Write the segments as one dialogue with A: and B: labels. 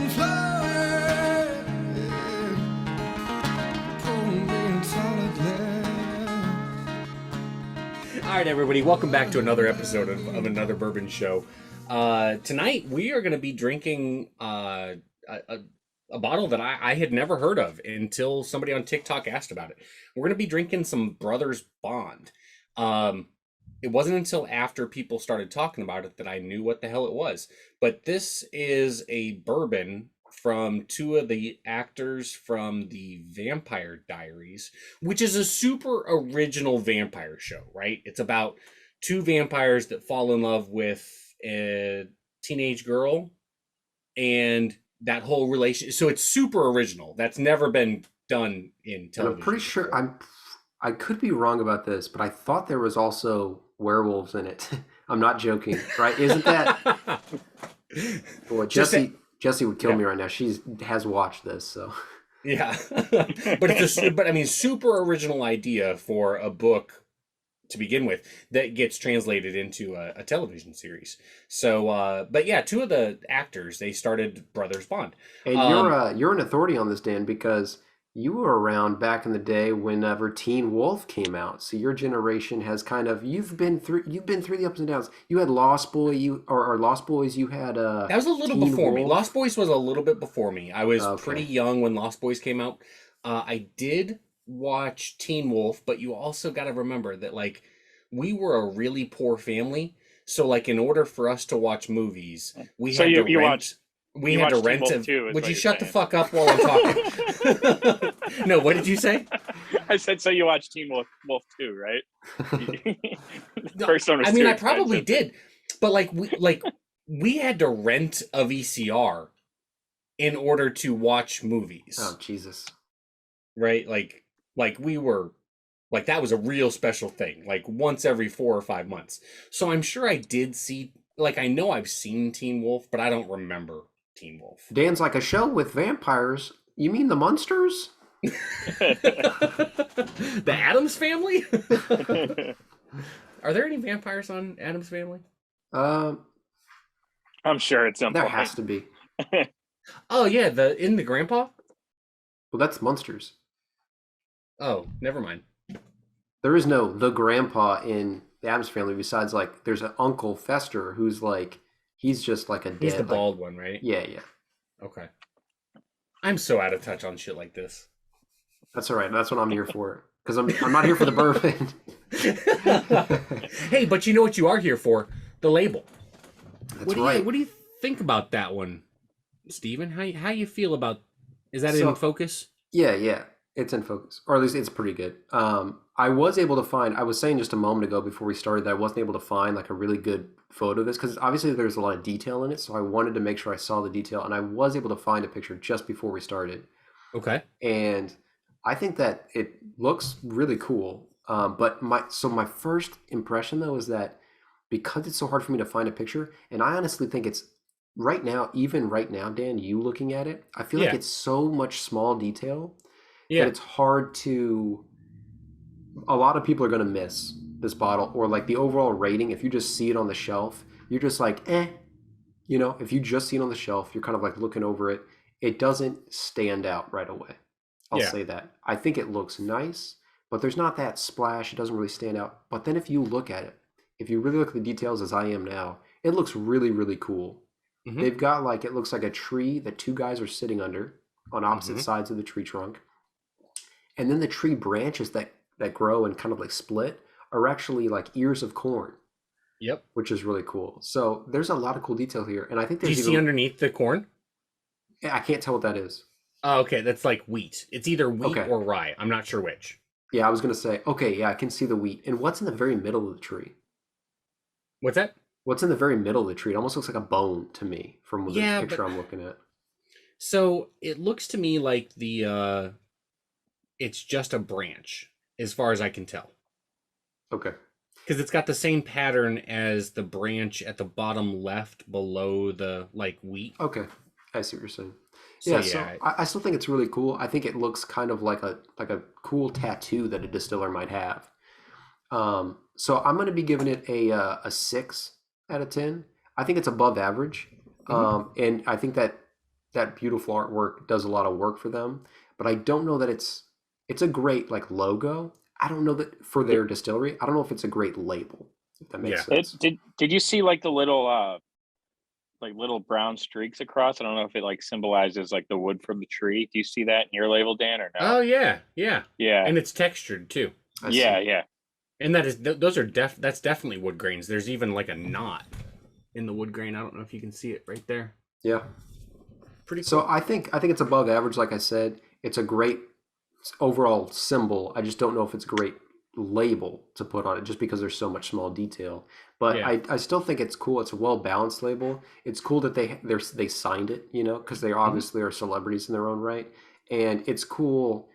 A: flowing. Cold and solid land.
B: All right, everybody, welcome back to another episode of Another Bourbon Show. Tonight, we are going to be drinking a bottle that I had never heard of until somebody on TikTok asked about it. We're going to be drinking some Brothers Bond. It wasn't until after people started talking about it that I knew what the hell it was. But this is a bourbon from two of the actors from the Vampire Diaries, which is a super original vampire show, right? It's about two vampires that fall in love with a teenage girl and that whole relation. So it's super original. That's never been done in television.
C: And I'm pretty sure I could be wrong about this, but I thought there was also werewolves in it. I'm not joking, right? Isn't that? Well, Jesse would kill me right now. She has watched this, so.
B: Yeah, but I mean, super original idea for a book to begin with that gets translated into a television series. So, but yeah, two of the actors, they started Brothers Bond.
C: And you're an authority on this, Dan, because you were around back in the day whenever Teen Wolf came out. So your generation has kind of you've been through the ups and downs. You had Lost Boy, Lost Boys. You had
B: that was a little
C: Teen
B: before
C: Wolf.
B: me. Lost Boys was a little bit before me. I was
C: Okay.
B: pretty young when Lost Boys came out. I did watch Teen Wolf, but you also got to remember that like we were a really poor family. So like in order for us to watch movies, we had to rent. We had to rent it. Would you shut the fuck up while I'm talking? No, what did you say?
D: I said, so you watched Teen Wolf 2, right?
B: No,
D: First one was
B: I mean,
D: too
B: I probably
D: expensive.
B: did, but we had to rent a VCR in order to watch movies.
C: Oh Jesus!
B: Right? Like we were like that was a real special thing. Like once every 4 or 5 months. So I'm sure I did see. Like I know I've seen Teen Wolf, but I don't remember Teen Wolf.
C: Dan's like a show with vampires. You mean the Munsters?
B: The Addams Family? Are there any vampires on Addams Family?
C: Um,
D: I'm sure at some
C: there
D: point.
C: has to be.
B: Oh yeah, the grandpa?
C: Well, that's Munsters.
B: Oh, never mind.
C: There is no the grandpa in the Addams Family besides like there's an Uncle Fester who's like he's just like a dead.
B: He's the
C: like,
B: bald one, right?
C: Yeah.
B: Okay. I'm so out of touch on shit like this.
C: That's all right. That's what I'm here for. Because I'm not here for the bourbon.
B: Hey, but you know what you are here for? The label.
C: That's right.
B: What do you think about that one, Steven? How you feel about? Is that in focus?
C: Yeah. It's in focus, or at least it's pretty good. I was able to find. I was saying just a moment ago before we started that I wasn't able to find like a really good photo of this because obviously there's a lot of detail in it. So I wanted to make sure I saw the detail, and I was able to find a picture just before we started.
B: Okay.
C: And I think that it looks really cool. But my first impression though is that because it's so hard for me to find a picture, and I honestly think it's even right now, Dan, you looking at it, I feel like it's so much small detail that it's hard to. A lot of people are going to miss this bottle or like the overall rating. If you just see it on the shelf, you're just like, you know, if you just see it on the shelf, you're kind of like looking over it. It doesn't stand out right away. I'll say that. I think it looks nice, but there's not that splash. It doesn't really stand out. But then if you look at it, if you really look at the details as I am now, it looks really, really cool. Mm-hmm. They've got like, it looks like a tree that two guys are sitting under on opposite sides of the tree trunk. And then the tree branches that grow and kind of like split are actually like ears of corn.
B: Yep.
C: Which is really cool. So there's a lot of cool detail here. And I think there's
B: Do you see underneath the corn?
C: I can't tell what that is.
B: Oh, okay. That's like wheat. It's either wheat or rye. I'm not sure which.
C: Yeah, I was going to say, okay, yeah, I can see the wheat. And what's in the very middle of the tree?
B: What's that?
C: What's in the very middle of the tree? It almost looks like a bone to me from the picture I'm looking at.
B: So it looks to me like it's just a branch, as far as I can tell.
C: Okay.
B: Because it's got the same pattern as the branch at the bottom left below the like wheat.
C: Okay, I see what you're saying. So I still think it's really cool. I think it looks kind of like a cool tattoo that a distiller might have. So I'm going to be giving it a 6 out of 10. I think it's above average. And I think that that beautiful artwork does a lot of work for them, but I don't know that it's a great like logo. I don't know that for their distillery. I don't know if it's a great label, if that makes
B: Yeah.
C: sense.
D: Did you see like the little like little brown streaks across? I don't know if it like symbolizes like the wood from the tree. Do you see that in your label, Dan, or no?
B: Oh yeah, yeah,
D: Yeah,
B: and it's textured too.
C: I see.
D: yeah.
B: And that is those are that's definitely wood grains. There's even like a knot in the wood grain. I don't know if you can see it right there.
C: Yeah.
B: Pretty cool.
C: So I think it's above average. Like I said, it's a great overall symbol. I just don't know if it's a great label to put on it, just because there's so much small detail. But
B: Yeah.
C: I still think it's cool. It's a well balanced label. It's cool that they signed it, because they obviously are celebrities in their own right, and it's cool.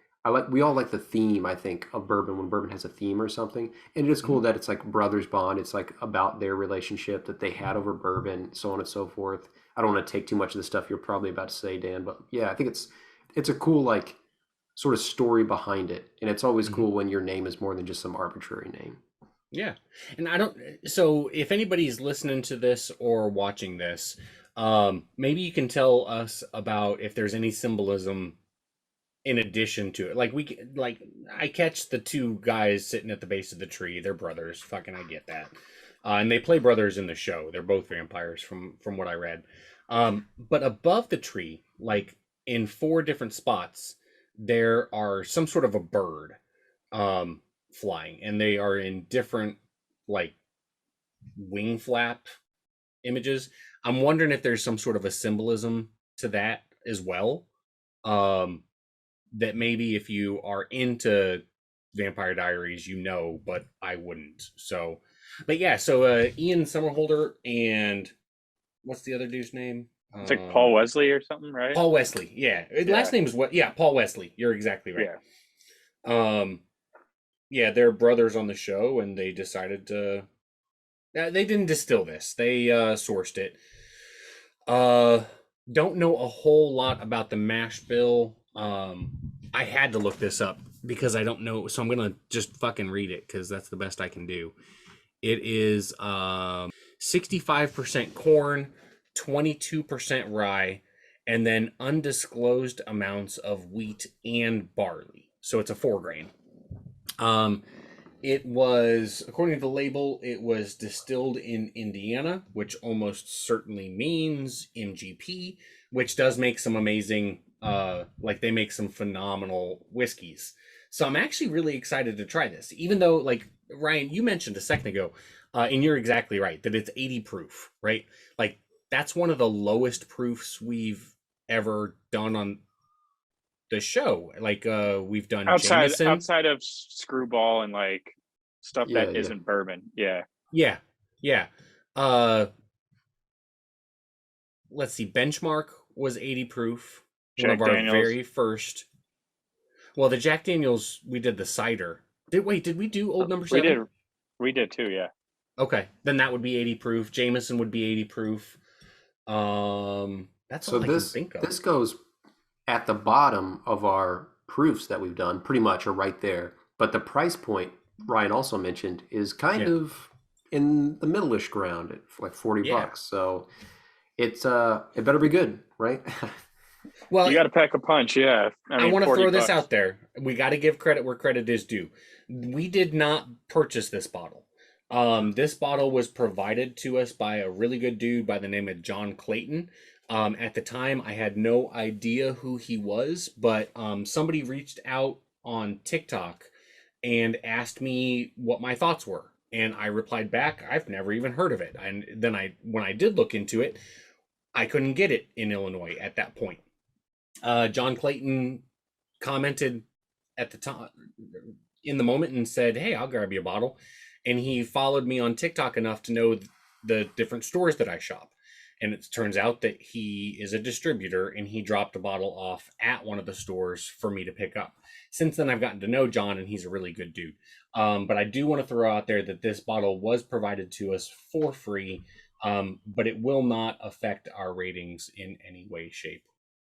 C: We all like the theme, I think, of bourbon when bourbon has a theme or something, and it is cool that it's like brothers bond. It's like about their relationship that they had over bourbon, so on and so forth. I don't want to take too much of the stuff you're probably about to say, Dan, but yeah, I think it's a cool like sort of story behind it, and it's always cool when your name is more than just some arbitrary name.
B: Yeah. And I don't, so if anybody's listening to this or watching this, maybe you can tell us about if there's any symbolism in addition to it. Like I catch the two guys sitting at the base of the tree. They're brothers. Fucking, I get that. And they play brothers in the show. They're both vampires from what I read. But above the tree, like in 4 different spots, there are some sort of a bird flying, and they are in different like wing flap images. I'm wondering if there's some sort of a symbolism to that as well. That maybe if you are into Vampire Diaries, but I wouldn't. So, but yeah, so Ian Somerhalder and what's the other dude's name?
D: It's like Paul Wesley or something, right?
B: Paul Wesley. Yeah. Last name is what? Yeah, Paul Wesley. You're exactly right.
D: Yeah.
B: Yeah, they're brothers on the show, and they decided to. They didn't distill this. They sourced it. Don't know a whole lot about the mash bill. I had to look this up because I don't know, so I'm gonna just fucking read it because that's the best I can do. It is 65% corn, 22% rye, and then undisclosed amounts of wheat and barley. So it's a 4 grain. It was, according to the label, it was distilled in Indiana, which almost certainly means MGP, which does make some amazing, like they make some phenomenal whiskeys. So I'm actually really excited to try this, even though, like, Ryan, you mentioned a second ago, and you're exactly right, that it's 80 proof, right? Like, that's one of the lowest proofs we've ever done on the show. Like, we've done Jameson.
D: outside of Screwball and like stuff that
C: Yeah.
D: not bourbon. Yeah.
B: Yeah. Let's see. Benchmark was 80 proof.
D: Jack
B: one of our
D: Daniels.
B: very first. Well, the Jack Daniels, we did the cider. Did we do Old Number 7?
D: We did too. Yeah.
B: Okay, then that would be 80 proof. Jameson would be 80 proof. That's
C: So
B: all I can think of.
C: this goes at the bottom of our proofs that we've done, pretty much, are right there. But the price point, Ryan also mentioned, is kind of in the middle-ish ground at like $40. So it better be good, right?
B: Well,
D: You got to pack a punch. Yeah.
B: I want to throw this
D: $40.
B: out there. We got to give credit where credit is due. We did not purchase this bottle. This bottle was provided to us by a really good dude by the name of Jon Clayton. At the time, I had no idea who he was, but somebody reached out on TikTok and asked me what my thoughts were. And I replied back, I've never even heard of it. And then when I did look into it, I couldn't get it in Illinois at that point. Jon Clayton commented at the time, in the moment, and said, hey, I'll grab you a bottle. And he followed me on TikTok enough to know the different stores that I shop. And it turns out that he is a distributor, and he dropped a bottle off at one of the stores for me to pick up. Since then, I've gotten to know John, and he's a really good dude. But I do want to throw out there that this bottle was provided to us for free, but it will not affect our ratings in any way, shape,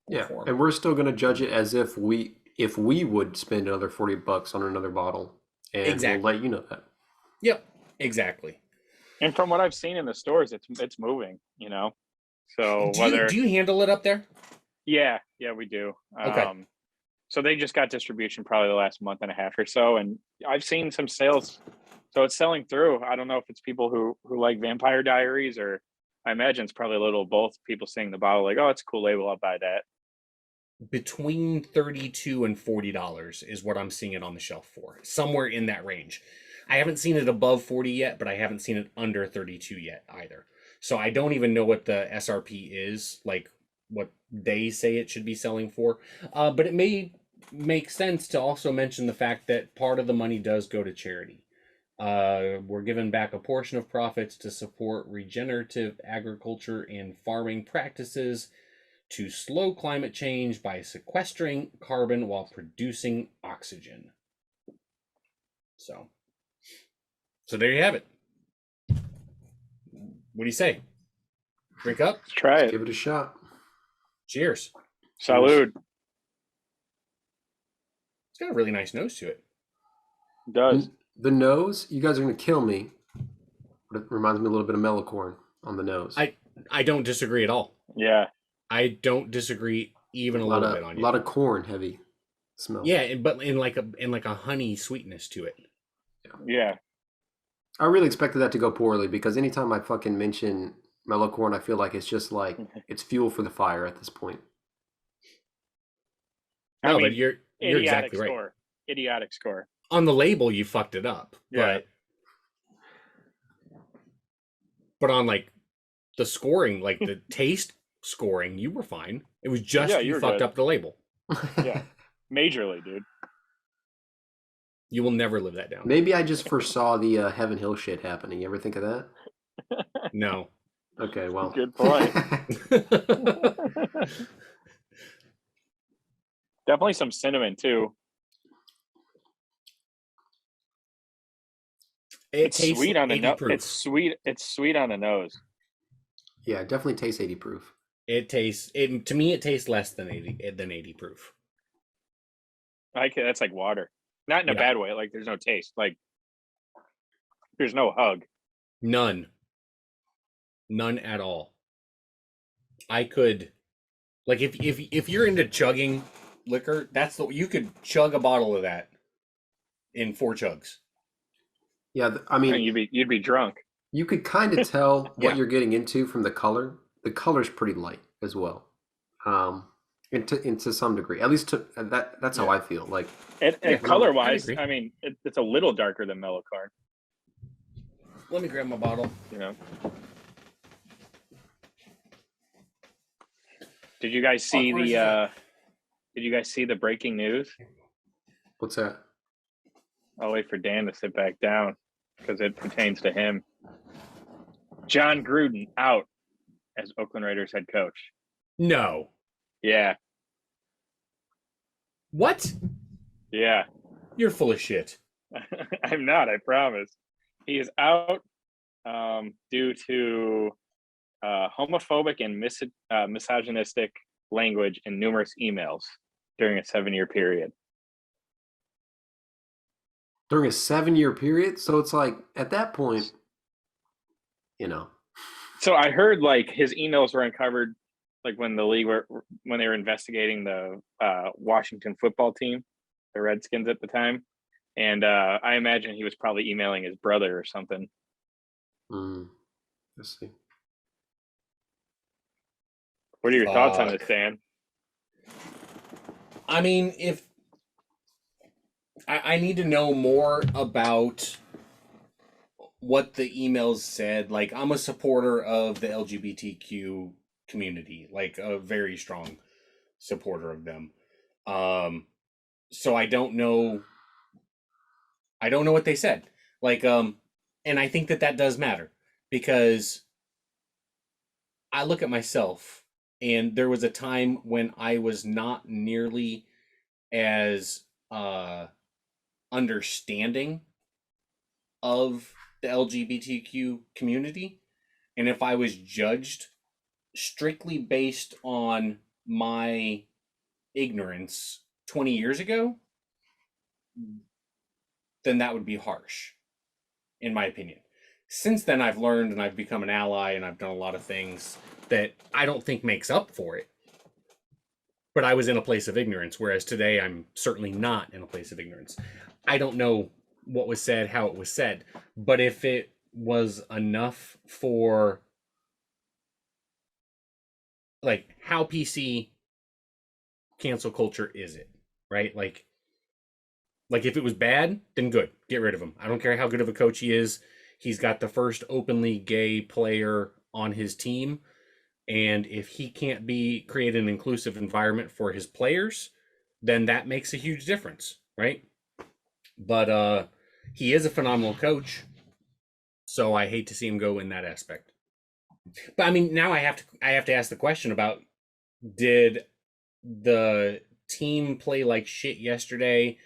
B: or form.
C: And we're still going to judge it as if we would spend another $40 on another bottle, and we'll let you know that.
B: Yep, exactly.
D: And from what I've seen in the stores, it's moving. So
B: do you handle it up there?
D: Yeah, we do.
B: Okay.
D: So they just got distribution probably the last month and a half or so, and I've seen some sales. So it's selling through. I don't know if it's people who like Vampire Diaries, or I imagine it's probably a little of both. People seeing the bottle like, oh, it's a cool label, I'll buy that.
B: Between $32 and $40 is what I'm seeing it on the shelf for. Somewhere in that range. I haven't seen it above 40 yet, but I haven't seen it under 32 yet either. So I don't even know what the SRP is, like what they say it should be selling for. But it may make sense to also mention the fact that part of the money does go to charity. We're giving back a portion of profits to support regenerative agriculture and farming practices to slow climate change by sequestering carbon while producing oxygen. So there you have it. What do you say? Drink up?
D: Let's try it.
C: Give it a shot.
B: Cheers.
D: Salud.
B: It's got a really nice nose to it.
D: It does.
C: The nose, you guys are going to kill me, but it reminds me a little bit of Mellicorn on the nose.
B: I don't disagree at all.
D: Yeah.
B: I don't disagree even a little bit on you.
C: A lot of corn heavy smell.
B: Yeah, but in like a honey sweetness to it.
D: Yeah.
C: I really expected that to go poorly because anytime I fucking mention Mellicorn, I feel like it's just like it's fuel for the fire at this point.
B: No, but you're exactly right.
D: Score. Idiotic score.
B: On the label, you fucked it up.
D: Yeah.
B: But on like the scoring, like the taste scoring, you were fine. It was just you fucked up the label.
D: Yeah. Majorly, dude.
B: You will never live that down.
C: Maybe I just foresaw the Heaven Hill shit happening. You ever think of that?
B: No.
C: Okay, well.
D: Good point. Definitely some cinnamon too. It's sweet on the nose. It's sweet on the nose.
C: Yeah, it definitely tastes 80 proof.
B: To me it tastes less than 80 proof.
D: That's like water. Not in a bad way. Like there's no taste. Like there's no hug.
B: None at all. I could, like, if you're into chugging liquor, you could chug a bottle of that in 4 chugs.
C: Yeah, I mean,
D: you'd be drunk.
C: You could kind of tell what you're getting into from the color. The color's pretty light as well. Into some degree, at least that's how I feel. Like
D: color wise, I mean, it's a little darker than Mellicorn.
B: Let me grab my bottle.
D: You know, did you guys see the breaking news?
C: What's that?
D: I'll wait for Dan to sit back down because it pertains to him. Jon Gruden out as Oakland Raiders head coach.
B: No.
D: Yeah.
B: What?
D: Yeah.
B: You're full of shit.
D: I'm not, I promise. He is out due to homophobic and misogynistic language in numerous emails during a 7-year period.
C: During a 7-year period? So it's like, at that point,
D: So I heard like his emails were uncovered like when when they were investigating the Washington football team, the Redskins at the time. And I imagine he was probably emailing his brother or something.
C: Let's see.
D: What are your thoughts on this, Dan?
B: I mean, if I need to know more about what the emails said. Like, I'm a supporter of the LGBTQ community, like a very strong supporter of them. So I don't know what they said. Like, and I think that does matter because I look at myself, and there was a time when I was not nearly as understanding of the LGBTQ community, and if I was judged strictly based on my ignorance 20 years ago, then that would be harsh, in my opinion. Since then, I've learned and I've become an ally and I've done a lot of things that I don't think makes up for it. but I was in a place of ignorance, whereas today I'm certainly not in a place of ignorance. I don't know what was said, how it was said, but if it was enough for, like, how PC cancel culture is it, right? Like if it was bad, then good, get rid of him. I don't care how good of a coach he is. He's got the first openly gay player on his team, and if he can't create an inclusive environment for his players, then that makes a huge difference, right? But he is a phenomenal coach, so I hate to see him go in that aspect. But I mean, now I have to ask the question about, did the team play like shit yesterday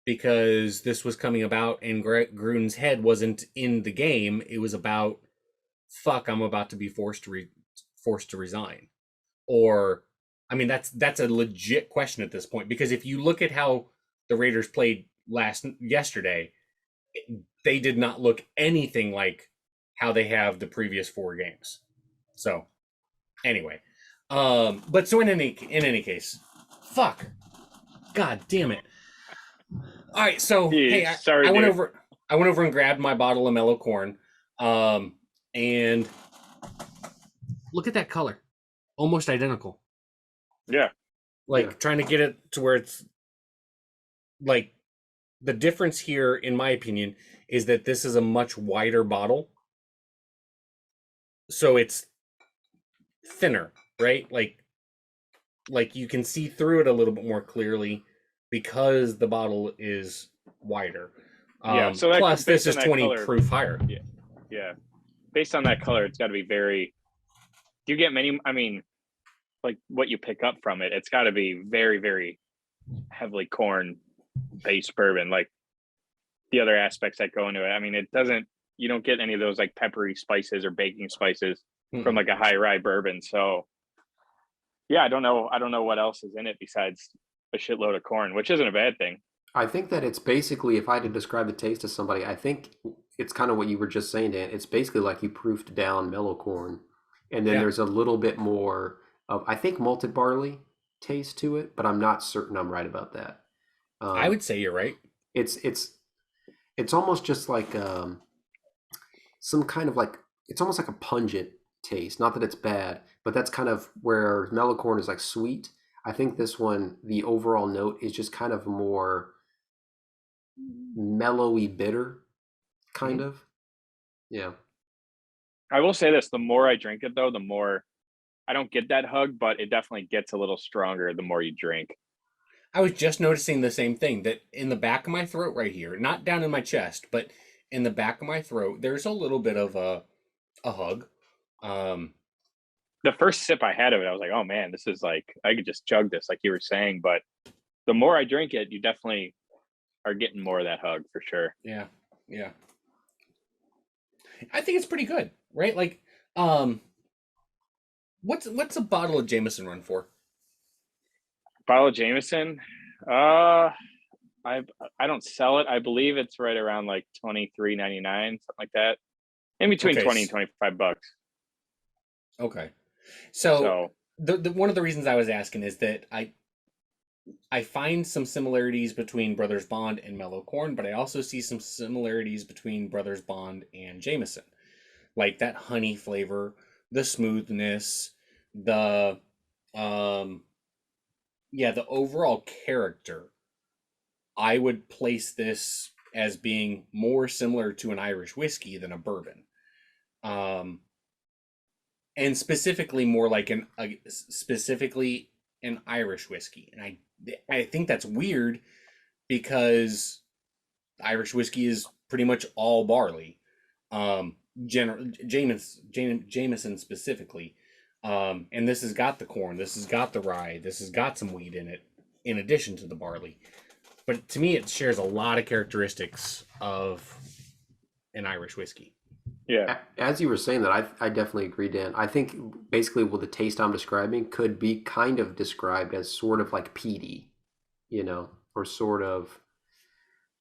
B: because this was coming about and Gruden's head wasn't in the game? It was about, fuck, I'm about to be forced to resign. Or, I mean, that's a legit question at this point, because if you look at how the Raiders played yesterday, they did not look anything like how they have the previous 4 games. So anyway, but so in any case, fuck, god damn it. All right, so hey, I went over and grabbed my bottle of mellow corn, and look at that color, almost identical.
D: Yeah,
B: like trying to get it to where it's like, the difference here, in my opinion, is that this is a much wider bottle, so it's thinner, right? Like you can see through it a little bit more clearly because the bottle is wider. So plus this is 20 color, proof higher.
D: Yeah. Based on that color, it's got to be very. Do you get many? I mean, like what you pick up from it, it's got to be very, very heavily corn-based bourbon. Like the other aspects that go into it. I mean, it doesn't. You don't get any of those like peppery spices or baking spices from like a high rye bourbon. So yeah, I don't know what else is in it besides a shitload of corn, which isn't a bad thing.
C: I think that it's basically, if I had to describe the taste to somebody, I think it's kind of what you were just saying, Dan. It's basically like you proofed down mellow corn, and then there's a little bit more of, I think, malted barley taste to it, but I'm not certain I'm right about that.
B: I would say you're right.
C: It's almost just like some kind of like, it's almost like a pungent taste. Not that it's bad, but that's kind of where mellow corn is like sweet. I think this one, the overall note is just kind of more mellowy bitter, kind of. Yeah.
D: I will say this, the more I drink it though, the more I don't get that hug, but it definitely gets a little stronger the more you drink.
B: I was just noticing the same thing, that in the back of my throat right here, not down in my chest, but in the back of my throat, there's a little bit of a hug.
D: The first sip I had of it, I was like, oh man, this is like, I could just chug this like you were saying, but the more I drink it, you definitely are getting more of that hug for sure.
B: Yeah. I think it's pretty good, right? Like, what's a bottle of Jameson run for?
D: Bottle of Jameson? I don't sell it. I believe it's right around like $23.99, something like that. In between 20 and $25.
B: Okay. So the one of the reasons I was asking is that I find some similarities between Brothers Bond and Mellow Corn, but I also see some similarities between Brothers Bond and Jameson. Like that honey flavor, the smoothness, the overall character. I would place this as being more similar to an Irish whiskey than a bourbon. And specifically more like an Irish whiskey. And I think that's weird because Irish whiskey is pretty much all barley. Jameson specifically. And this has got the corn, this has got the rye, this has got some wheat in it, in addition to the barley. But to me, it shares a lot of characteristics of an Irish whiskey.
C: Yeah. As you were saying that, I definitely agree, Dan. I think basically what the taste I'm describing could be kind of described as sort of like peaty, or sort of,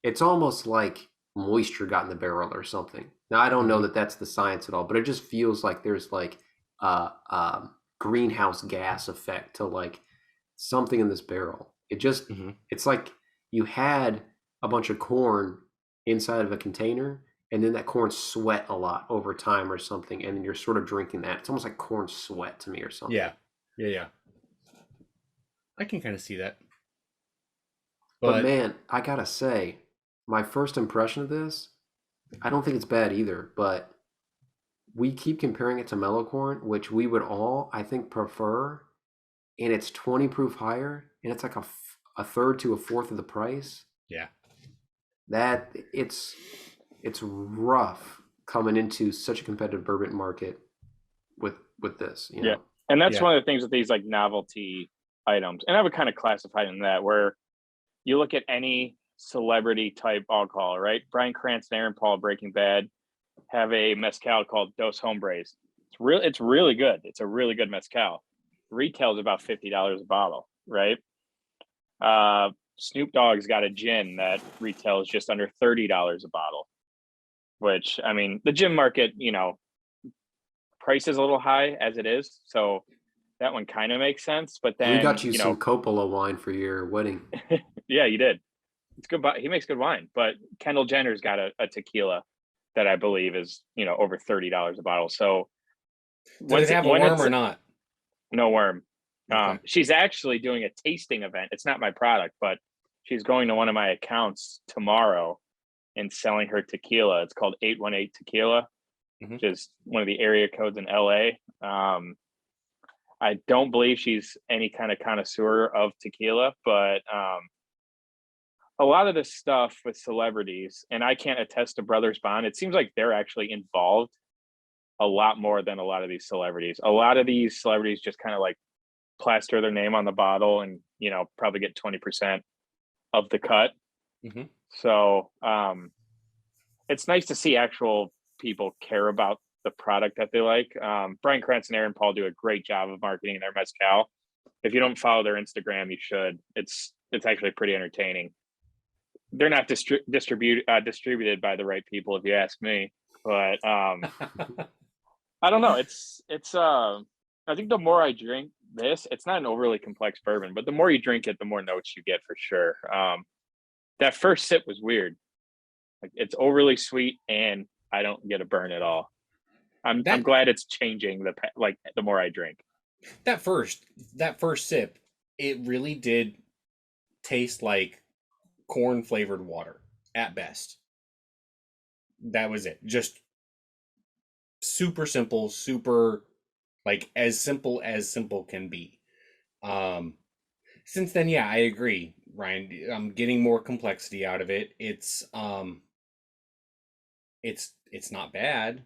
C: it's almost like moisture got in the barrel or something. Now, I don't know that that's the science at all, but it just feels like there's like greenhouse gas effect to like something in this barrel. It just, it's like you had a bunch of corn inside of a container, and then that corn sweat a lot over time or something, and then you're sort of drinking that. It's almost like corn sweat to me or something.
B: Yeah. I can kind of see that.
C: But man, I gotta say, my first impression of this, I don't think it's bad either, but we keep comparing it to mellow corn, which we would all, I think, prefer, and it's 20 proof higher, and it's like a third to a fourth of the price.
B: Yeah.
C: That it's rough coming into such a competitive bourbon market with this, you know?
D: Yeah. And that's one of the things with these like novelty items. And I would kind of classify them that, where you look at any celebrity type alcohol, right? Bryan Cranston, Aaron Paul, Breaking Bad have a mezcal called Dos Hombres. It's really good. It's a really good mezcal. Retails about $50 a bottle, right? Snoop Dogg's got a gin that retails just under $30 a bottle, which, I mean, the gin market, you know, price is a little high as it is. So that one kind of makes sense. But then
C: we got you some Coppola wine for your wedding.
D: Yeah, you did. It's good. He makes good wine. But Kendall Jenner's got a tequila that I believe is, you know, over $30 a bottle. So
B: does it have a worm or not?
D: No worm.
B: Okay.
D: She's actually doing a tasting event. It's not my product, but she's going to one of my accounts tomorrow and selling her tequila. It's called 818 Tequila, which is one of the area codes in LA. I don't believe she's any kind of connoisseur of tequila, but a lot of this stuff with celebrities, and I can't attest to Brothers Bond, it seems like they're actually involved a lot more than a lot of these celebrities. A lot of these celebrities just kind of like plaster their name on the bottle and, you know, probably get 20% of the cut. So it's nice to see actual people care about the product that they like. Bryan Cranston and Aaron Paul do a great job of marketing their mezcal. If you don't follow their Instagram, you should. It's actually pretty entertaining. They're not distributed by the right people, if you ask me. But I don't know. It's I think the more I drink this, it's not an overly complex bourbon, but the more you drink it, the more notes you get for sure. That first sip was weird. Like, it's overly sweet and I don't get a burn at all. I'm glad it's changing the more I drink.
B: That first sip, it really did taste like corn flavored water at best. That was it. Just super simple, super, like, as simple can be. Since then, yeah, I agree, Ryan. I'm getting more complexity out of it. It's not bad.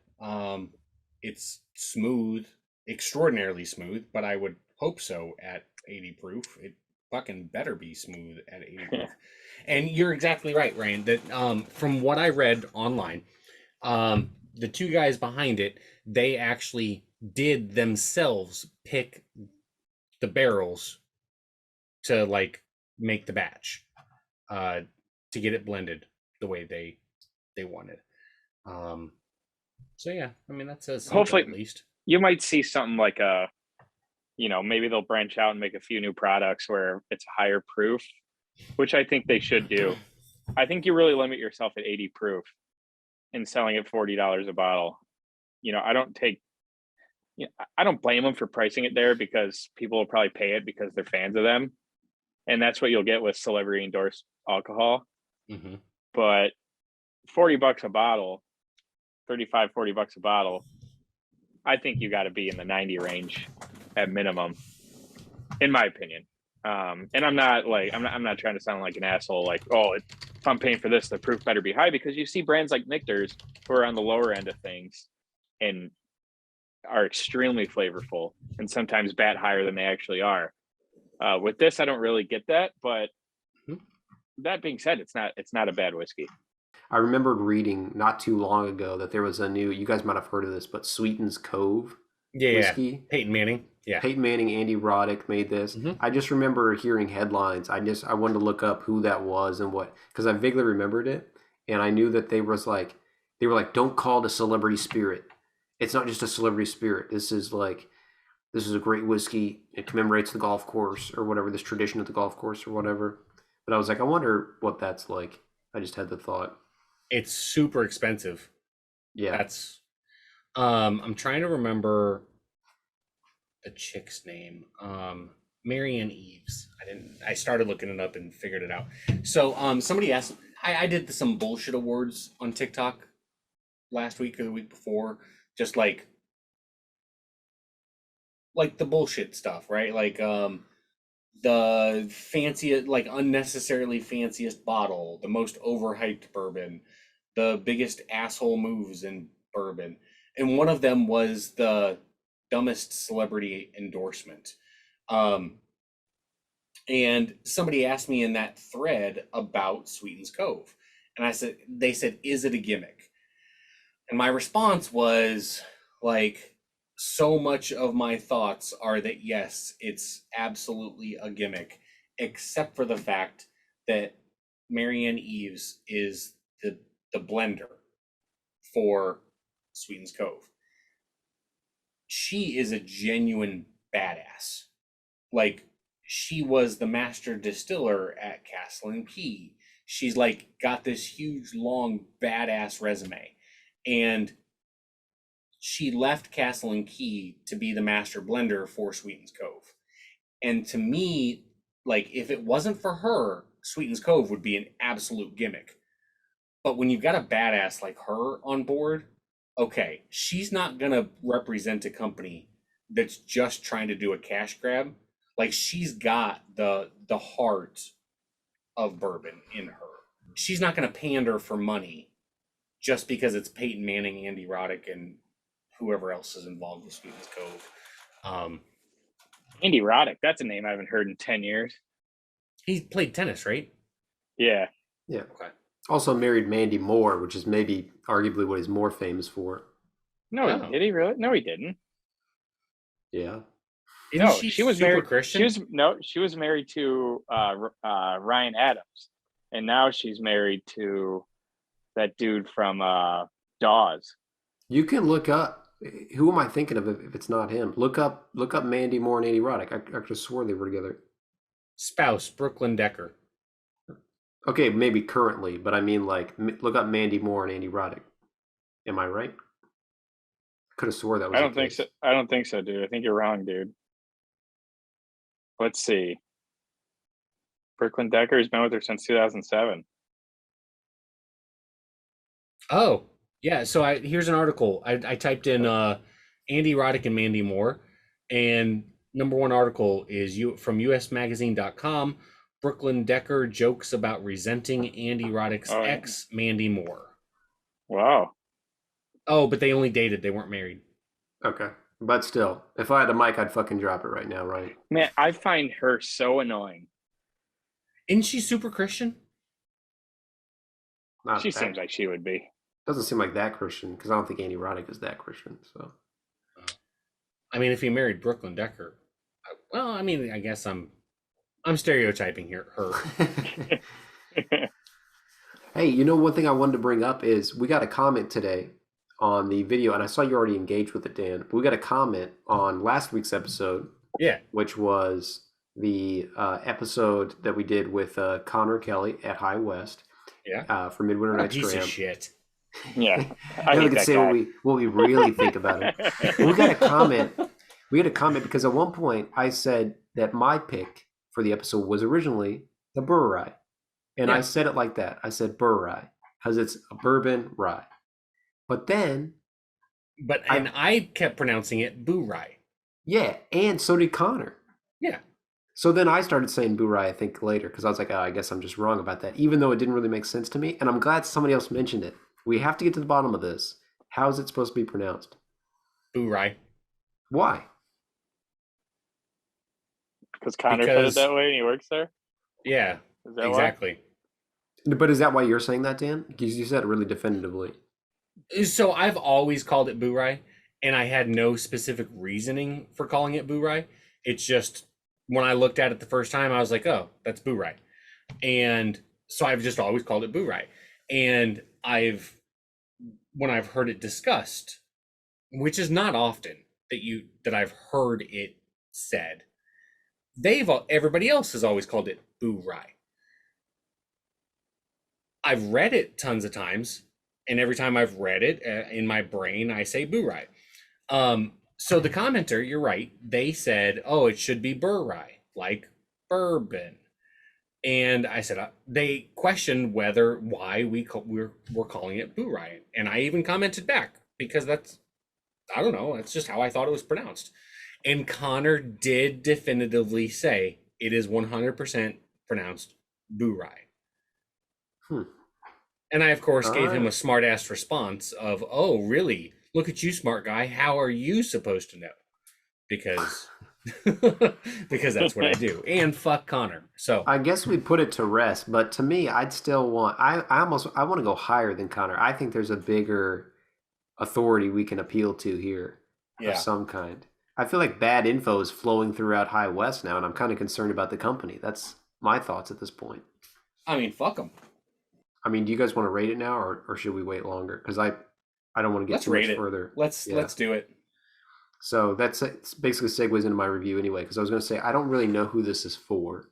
B: It's smooth, extraordinarily smooth, but I would hope so at 80 proof. It fucking better be smooth at 80 proof. And you're exactly right, Ryan, that from what I read online, the two guys behind it, they actually did themselves pick the barrels to like make the batch, to get it blended the way they wanted. So yeah, I mean, that says something.
D: Hopefully,
B: at least
D: you might see something like maybe they'll branch out and make a few new products where it's higher proof, which I think they should do. I think you really limit yourself at 80 proof and selling it $40 a bottle. I don't blame them for pricing it there, because people will probably pay it because they're fans of them. And that's what you'll get with celebrity endorsed alcohol. But $40 a bottle, 35, $40 a bottle, I think you got to be in the 90 range at minimum, in my opinion. And I'm not trying to sound like an asshole, like, oh, if I'm paying for this, the proof better be high, because you see brands like Michter's who are on the lower end of things and are extremely flavorful and sometimes bat higher than they actually are. With this, I don't really get that, but that being said, it's not a bad whiskey.
C: I remembered reading not too long ago that there was a new, you guys might have heard of this, but Sweeten's Cove whiskey.
B: Yeah. Peyton Manning. Yeah.
C: Peyton Manning, Andy Roddick made this. I just remember hearing headlines. I wanted to look up who that was and what, because I vaguely remembered it. And I knew that they were like, don't call it a celebrity spirit. It's not just a celebrity spirit. This is like, this is a great whiskey. It commemorates the golf course or whatever, this tradition at the golf course or whatever. But I was like, I wonder what that's like. I just had the thought.
B: It's super expensive.
C: Yeah.
B: That's I'm trying to remember the chick's name. Marianne Eves. I started looking it up and figured it out. So somebody asked, I did some bullshit awards on TikTok last week or the week before, just like the bullshit stuff, right? Like the fanciest, like unnecessarily fanciest bottle, the most overhyped bourbon, the biggest asshole moves in bourbon. And one of them was the dumbest celebrity endorsement. And somebody asked me in that thread about Sweetens Cove. And they said, is it a gimmick? And my response was like, so much of my thoughts are that yes, it's absolutely a gimmick, except for the fact that Marianne Eves is the blender for Sweetens Cove. She is a genuine badass. Like, she was the master distiller at Castle and Key. She's like got this huge, long, badass resume. And she left Castle and Key to be the master blender for Sweetens Cove. And to me, like, if it wasn't for her, Sweetens Cove would be an absolute gimmick. But when you've got a badass like her on board, okay, she's not gonna represent a company that's just trying to do a cash grab. Like, she's got the heart of bourbon in her. She's not gonna pander for money just because it's Peyton Manning, Andy Roddick, and whoever else is involved with Sweetens Cove.
D: Andy Roddick, that's a name I haven't heard in 10 years.
B: He played tennis, right?
D: Yeah.
C: Yeah.
B: Okay.
C: Also married Mandy Moore, which is maybe arguably what he's more famous for.
D: No,
B: Oh.
D: did he really? No, he didn't.
C: Yeah.
B: Isn't
D: No,
B: she
D: was
B: super
D: married.
B: Christian?
D: She was married to Ryan Adams, and now she's married to that dude from Dawes.
C: You can look up. Who am I thinking of if it's not him? Look up Mandy Moore and Andy Roddick. I could have swore they were together.
B: Spouse, Brooklyn Decker.
C: Okay, maybe currently, but I mean, like, look up Mandy Moore and Andy Roddick. Am I right? Could have swore that was.
D: I don't think so. I don't think so, dude. I think you're wrong, dude. Let's see. Brooklyn Decker has been with her since 2007.
B: Oh, yeah. So here's an article. I typed in Andy Roddick and Mandy Moore, and number one article is from usmagazine.com. Brooklyn Decker jokes about resenting Andy Roddick's ex, Mandy Moore.
D: Wow.
B: Oh, but they only dated. They weren't married.
C: Okay. But still, if I had a mic, I'd fucking drop it right now, right?
D: Man, I find her so annoying.
B: Isn't she super Christian?
D: She seems like she would be.
C: Doesn't seem like that Christian, because I don't think Andy Roddick is that Christian. So,
B: I mean, if he married Brooklyn Decker, well, I mean, I guess I'm stereotyping here. Her.
C: Hey, you know, one thing I wanted to bring up is we got a comment today on the video, and I saw you already engaged with it, Dan. But we got a comment on last week's episode.
B: Yeah.
C: Which was the episode that we did with Connor Kelly at High West.
B: Yeah.
C: For Midwinter Night's
B: piece
C: Dram.
B: of shit.
D: Yeah.
C: I we can say what we really think about it. We got a comment. We had a comment because at one point I said that my pick for the episode was originally the Bourye. And I said it like that. I said Bourye because it's a bourbon rye. But then...
B: I kept pronouncing it Bourye.
C: Yeah, and so did Connor.
B: Yeah.
C: So then I started saying Bourye, I think, later, because I was like, oh, I guess I'm just wrong about that, even though it didn't really make sense to me. And I'm glad somebody else mentioned it. We have to get to the bottom of this. How is it supposed to be pronounced?
B: Bourye.
C: Why?
D: Because Connor said it that way and he works there?
B: Yeah,
D: is that
B: exactly.
D: Why?
C: But is that why you're saying that, Dan? Because you said it really definitively.
B: So I've always called it Bourye, and I had no specific reasoning for calling it Bourye. It's just when I looked at it the first time, I was like, oh, that's Bourye. And so I've just always called it Bourye. And when I've heard it discussed, which is not often, that I've heard it said. Everybody else has always called it Bourye. I've read it tons of times, and every time I've read it in my brain, I say Bourye. So the commenter, you're right. They said, "Oh, it should be Bourye, like bourbon." And I said they questioned why we're calling it Bourye, and I even commented back because I don't know, that's just how I thought it was pronounced. And Connor did definitively say it is 100% pronounced Bourye. And I, of course, gave him a smart ass response of, "Oh, really? Look at you, smart guy. How are you supposed to know?" Because because that's what I do. And fuck Connor. So
C: I guess we put it to rest, but to me, I'd still want. I want to go higher than Connor. I think there's a bigger authority we can appeal to here of some kind. I feel like bad info is flowing throughout High West now, and I'm kind of concerned about the company. That's my thoughts at this point.
B: I mean, fuck them.
C: I mean, do you guys want to rate it now, or should we wait longer? Because I don't want to get too much further.
B: Let's do it.
C: So it's basically segues into my review anyway, because I was going to say I don't really know who this is for.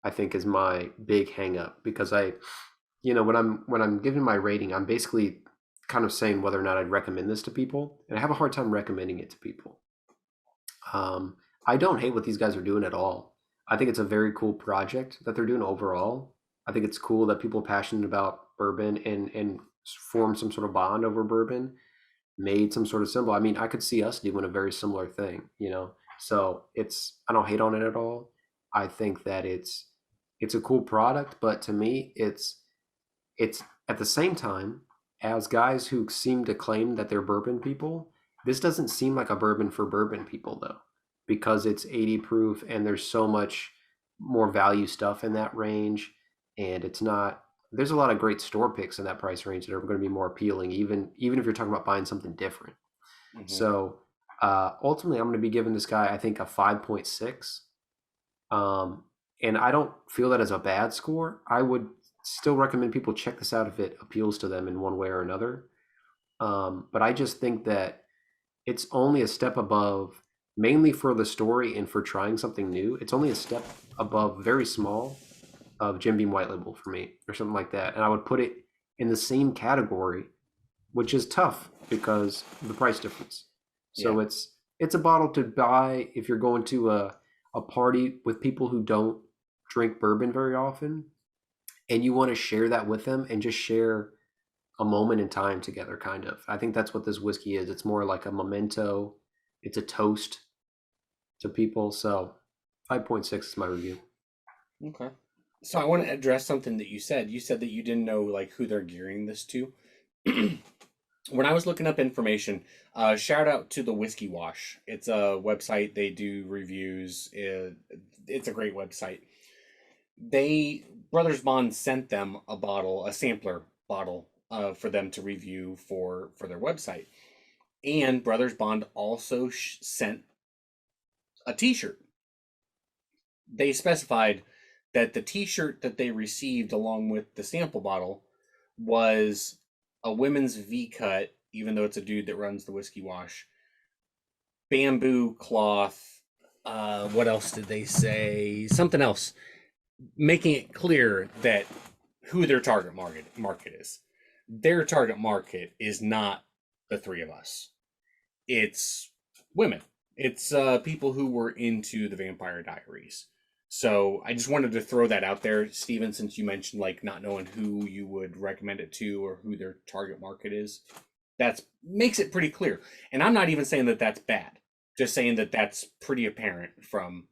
C: I think is my big hang up, because when I'm giving my rating, I'm basically kind of saying whether or not I'd recommend this to people, and I have a hard time recommending it to people. I don't hate what these guys are doing at all. I think it's a very cool project that they're doing overall. I think it's cool that people are passionate about bourbon and form some sort of bond over bourbon, made some sort of symbol. I mean, I could see us doing a very similar thing, So I don't hate on it at all. I think that it's a cool product, but to me, it's at the same time, as guys who seem to claim that they're bourbon people, this doesn't seem like a bourbon for bourbon people though, because it's 80 proof and there's so much more value stuff in that range. And there's a lot of great store picks in that price range that are going to be more appealing, even if you're talking about buying something different. Mm-hmm. So ultimately, I'm going to be giving this guy, I think, a 5.6. And I don't feel that as a bad score. I would still recommend people check this out if it appeals to them in one way or another. But I just think that it's only a step above, mainly for the story and for trying something new. It's only a step above, very small, of Jim Beam White Label for me, or something like that. And I would put it in the same category, which is tough because of the price difference. So it's a bottle to buy if you're going to a party with people who don't drink bourbon very often, and you want to share that with them and just share a moment in time together, kind of. I think that's what this whiskey is. It's more like a memento. It's a toast to people. So 5.6 is my review.
B: Okay. So I want to address something that you said. You said that you didn't know like who they're gearing this to. When I was looking up information, shout out to the Whiskey Wash. It's a website. They do reviews. It's a great website. Brothers Bond sent them a sampler bottle for them to review for their website. And Brothers Bond also sent a t-shirt. They specified that the t-shirt that they received along with the sample bottle was a women's V-cut, even though it's a dude that runs the Whiskey Wash, bamboo cloth. What else did they say? Something else, making it clear that who their target market is. Their target market is not the three of us. It's women. It's people who were into the Vampire Diaries. So I just wanted to throw that out there, Steven, since you mentioned like not knowing who you would recommend it to or who their target market is. That makes it pretty clear. And I'm not even saying that that's bad. Just saying that that's pretty apparent from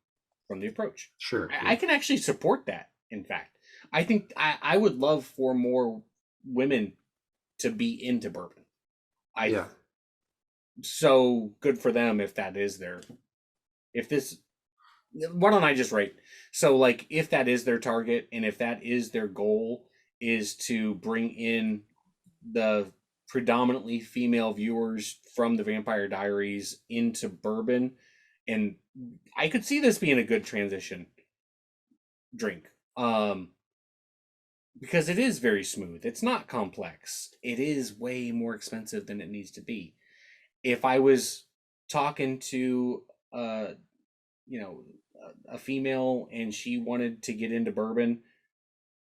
B: the approach.
C: Sure.
B: I can actually support that, in fact. I think I would love for more women to be into bourbon. So good for them if that is why don't I just write? So like if that is their target and if that is their goal is to bring in the predominantly female viewers from the Vampire Diaries into bourbon, and I could see this being a good transition drink. Because it is very smooth. It's not complex. It is way more expensive than it needs to be. If I was talking to a female and she wanted to get into bourbon,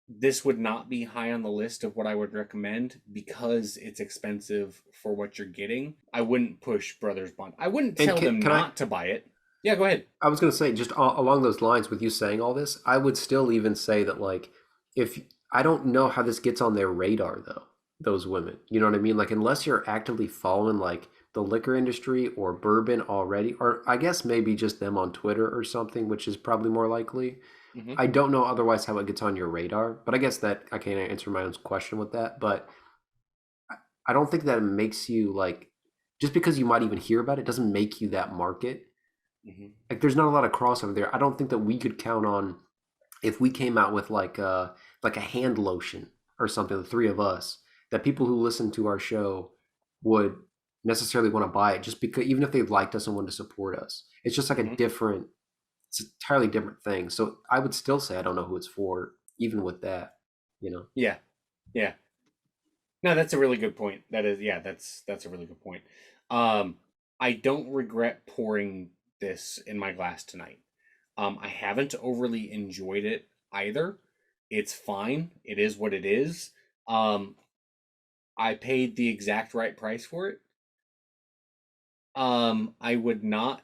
B: this would not be high on the list of what I would recommend because it's expensive for what you're getting. I wouldn't push Brothers Bond. I wouldn't tell them not to buy it. Yeah, go ahead.
C: I was going to say, just along those lines with you saying all this, I would still even say that, like, if I don't know how this gets on their radar, though, those women, you know what I mean? Like, unless you're actively following, like, the liquor industry or bourbon already, or I guess maybe just them on Twitter or something, which is probably more likely.
B: Mm-hmm.
C: I don't know otherwise how it gets on your radar, but I guess that I can't answer my own question with that. But I don't think that it makes you, like, just because you might even hear about it doesn't make you that market.
B: Mm-hmm.
C: Like, there's not a lot of crossover there. I don't think that we could count on, if we came out with like a hand lotion or something, the three of us, that people who listen to our show would necessarily want to buy it, just because, even if they liked us and wanted to support us. It's just like
B: Mm-hmm.
C: it's an entirely different thing. So I would still say I don't know who it's for, even with that, you know?
B: Yeah. No, that's a really good point. That's a really good point. I don't regret pouring this in my glass tonight. I haven't overly enjoyed it either. It's fine. It is what it is. I paid the exact right price for it. I would not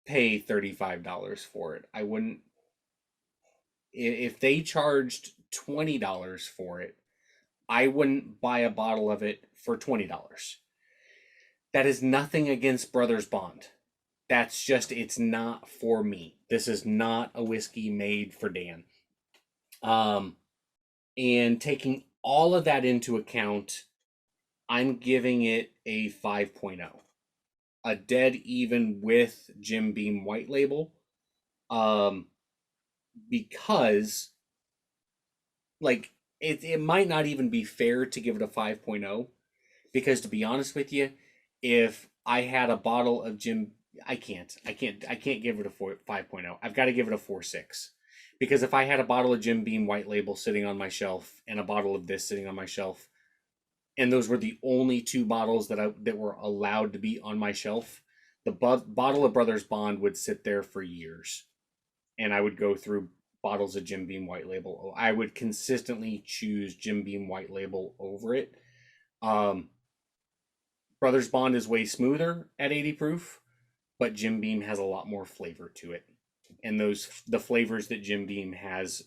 B: pay $35 for it. I wouldn't. If they charged $20 for it, I wouldn't buy a bottle of it for $20. That is nothing against Brothers Bond. That's just, it's not for me. This is not a whiskey made for Dan. And taking all of that into account, I'm giving it a 5.0. A dead even with Jim Beam White Label. Because, like, it might not even be fair to give it a 5.0. Because, to be honest with you, if I had a bottle of Jim... I can't give it a 5.0. I've got to give it a 4.6. Because if I had a bottle of Jim Beam White Label sitting on my shelf and a bottle of this sitting on my shelf, and those were the only two bottles that were allowed to be on my shelf, the bottle of Brothers Bond would sit there for years. And I would go through bottles of Jim Beam White Label. I would consistently choose Jim Beam White Label over it. Brothers Bond is way smoother at 80 proof, but Jim Beam has a lot more flavor to it. And the flavors that Jim Beam has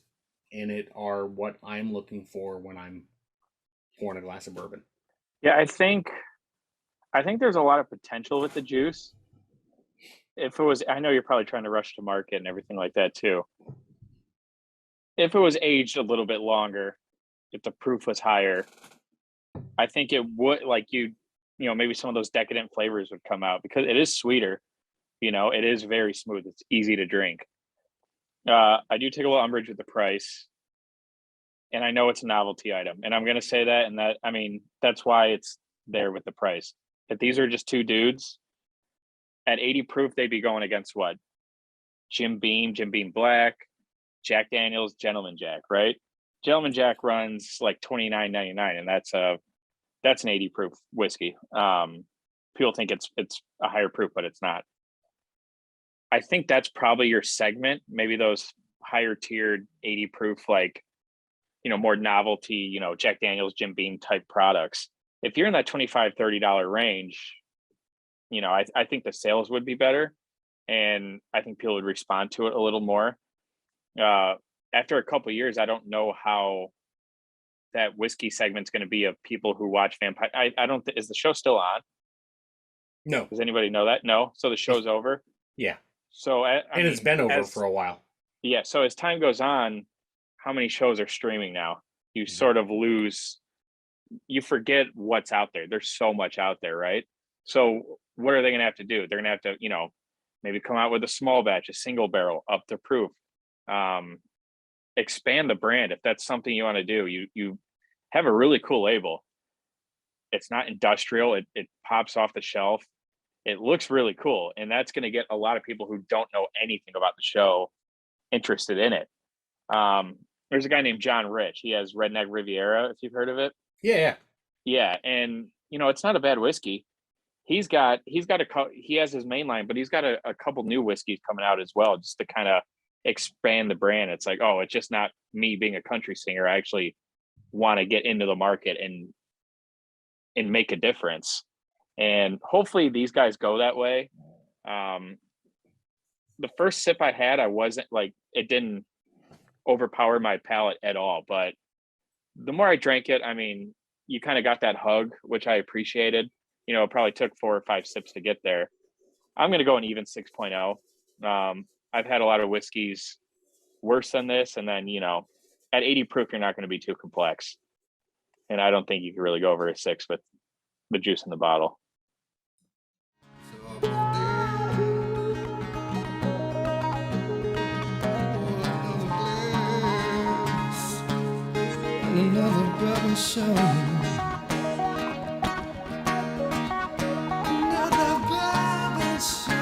B: in it are what I'm looking for when I'm pouring a glass of bourbon.
D: Yeah, I think there's a lot of potential with the juice. If it was, I know you're probably trying to rush to market and everything like that too. If it was aged a little bit longer, if the proof was higher, I think it would, like, maybe some of those decadent flavors would come out, because it is sweeter. It is very smooth. It's easy to drink. I do take a little umbrage with the price, and I know it's a novelty item, and I'm going to say that, and that, I mean, that's why it's there with the price. If these are just two dudes at 80 proof, they'd be going against what? Jim Beam Black, Jack Daniels, Gentleman Jack, right? Gentleman Jack runs like $29.99, and that's an 80 proof whiskey. People think it's a higher proof, but it's not. I think that's probably your segment. Maybe those higher tiered 80 proof, like, more novelty, Jack Daniels, Jim Beam type products. If you're in that $25, $30 range, I think the sales would be better, and I think people would respond to it a little more. After a couple of years, I don't know how that whiskey segment's going to be of people who watch Vampire. I don't. Is the show still on?
B: No.
D: Does anybody know that? No. So the show's over.
B: Yeah.
D: So
B: it's been over for a while.
D: Yeah. So as time goes on, how many shows are streaming now? You sort of you forget what's out there. There's so much out there, right? So what are they going to have to do? They're going to have to, maybe come out with a small batch, a single barrel, up to proof. Expand the brand if that's something you want to do. You have a really cool label. It's not industrial. It pops off the shelf. It looks really cool, and that's going to get a lot of people who don't know anything about the show interested in it. There's a guy named John Rich. He has Redneck Riviera, if you've heard of it.
B: Yeah.
D: Yeah, and it's not a bad whiskey. he has his main line, but he's got a couple new whiskeys coming out as well, just to kind of expand the brand. It's like, oh, it's just not me being a country singer. I actually want to get into the market and make a difference. And hopefully these guys go that way. The first sip I had, I wasn't like, it didn't overpower my palate at all. But the more I drank it, I mean, you kind of got that hug, which I appreciated. You know, it probably took 4 or 5 sips to get there. I'm going to go an even 6.0. I've had a lot of whiskeys worse than this. And then, you know, at 80 proof, you're not going to be too complex. And I don't think you can really go over a 6 with the juice in the bottle.
A: Another Bourbon Show. Another Bourbon Show.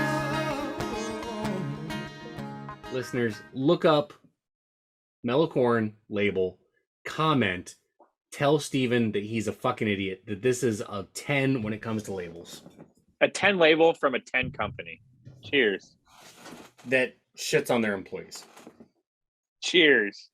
B: Listeners, look up Mellocorn label, comment, tell Steven that he's a fucking idiot, that this is a 10 when it comes to labels.
D: A 10 label from a 10 company. Cheers.
B: That shits on their employees.
D: Cheers.